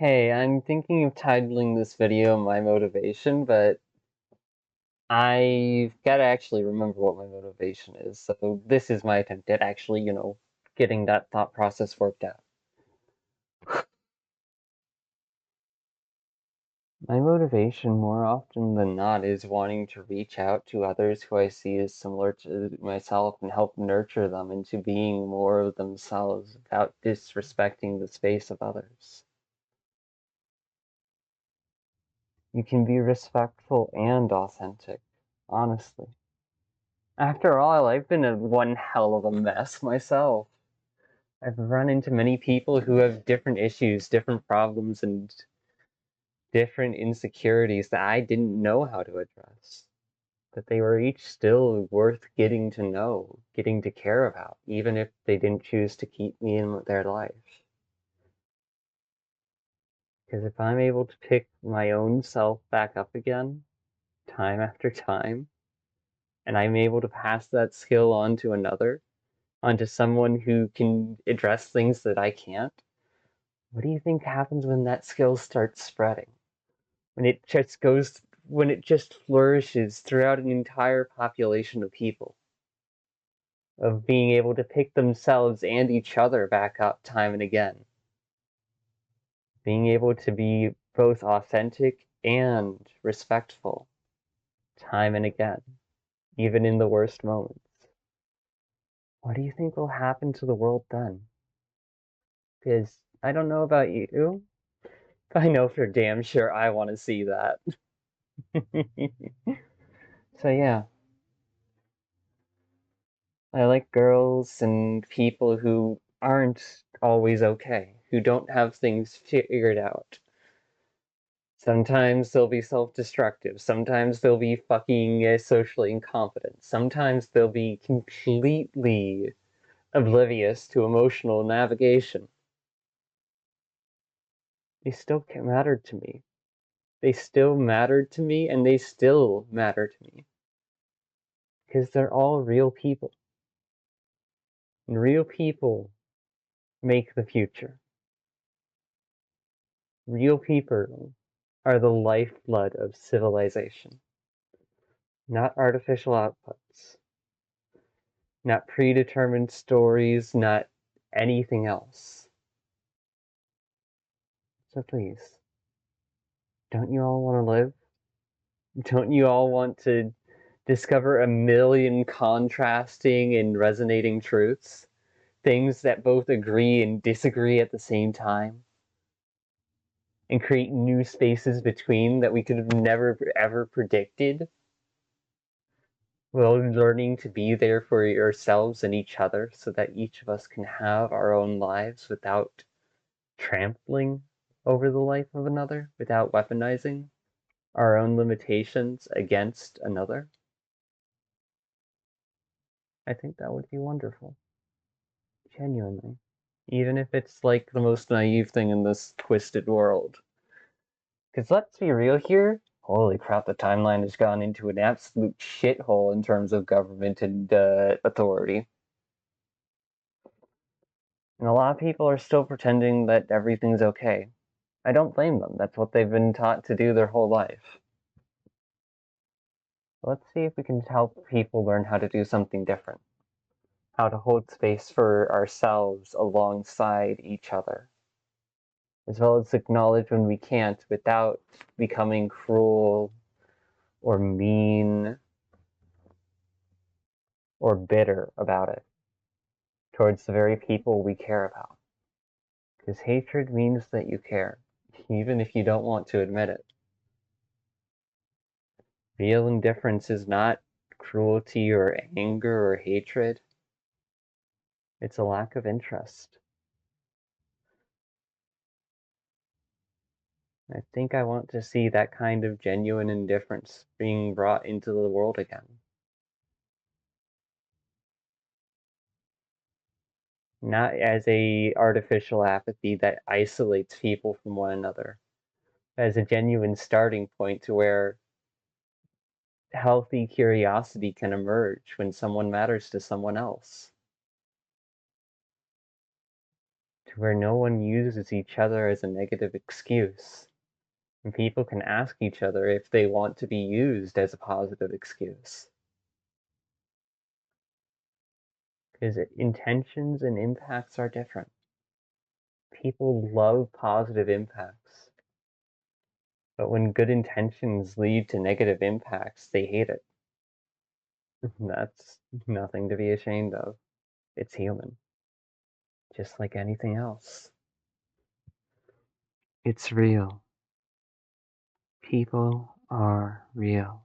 Hey, I'm thinking of titling this video my motivation, but I've got to actually remember what my motivation is. So this is my attempt at actually, getting that thought process worked out. My motivation, more often than not, is wanting to reach out to others who I see as similar to myself and help nurture them into being more of themselves without disrespecting the space of others. You can be respectful and authentic, honestly. After all, I've been one hell of a mess myself. I've run into many people who have different issues, different problems, and different insecurities that I didn't know how to address. But they were each still worth getting to know, getting to care about, even if they didn't choose to keep me in their life. Because if I'm able to pick my own self back up again, time after time, and I'm able to pass that skill on to another, onto someone who can address things that I can't, what do you think happens when that skill starts spreading? When it just goes, when it just flourishes throughout an entire population of people, of being able to pick themselves and each other back up time and again, being able to be both authentic and respectful time and again, even in the worst moments. What do you think will happen to the world then? Because I don't know about you, but I know for damn sure I want to see that. So yeah, I like girls and people who aren't always okay, who don't have things figured out. Sometimes they'll be self-destructive, sometimes they'll be fucking socially incompetent, sometimes they'll be completely oblivious to emotional navigation. They still mattered to me. They still mattered to me, and they still matter to me. Because they're all real people. And real people make the future. Real people are the lifeblood of civilization, not artificial outputs, not predetermined stories, not anything else. So please, don't you all want to live? Don't you all want to discover a million contrasting and resonating truths? Things that both agree and disagree at the same time? And create new spaces between that we could have never ever predicted? Well, learning to be there for yourselves and each other so that each of us can have our own lives without trampling over the life of another, without weaponizing our own limitations against another. I think that would be wonderful. Genuinely. Even if it's like the most naive thing in this twisted world. Because let's be real here, holy crap, the timeline has gone into an absolute shithole in terms of government and authority. And a lot of people are still pretending that everything's okay. I don't blame them. That's what they've been taught to do their whole life. Let's see if we can help people learn how to do something different. How to hold space for ourselves alongside each other. As well as acknowledge when we can't without becoming cruel or mean or bitter about it towards the very people we care about. Because hatred means that you care, even if you don't want to admit it. Real indifference is not cruelty or anger or hatred. It's a lack of interest. I think I want to see that kind of genuine indifference being brought into the world again. Not as a artificial apathy that isolates people from one another, as a genuine starting point to where healthy curiosity can emerge when someone matters to someone else. to where no one uses each other as a negative excuse. And people can ask each other if they want to be used as a positive excuse. Because intentions and impacts are different. People love positive impacts, but when good intentions lead to negative impacts, they hate it. That's nothing to be ashamed of. It's human, just like anything else. It's real. People are real.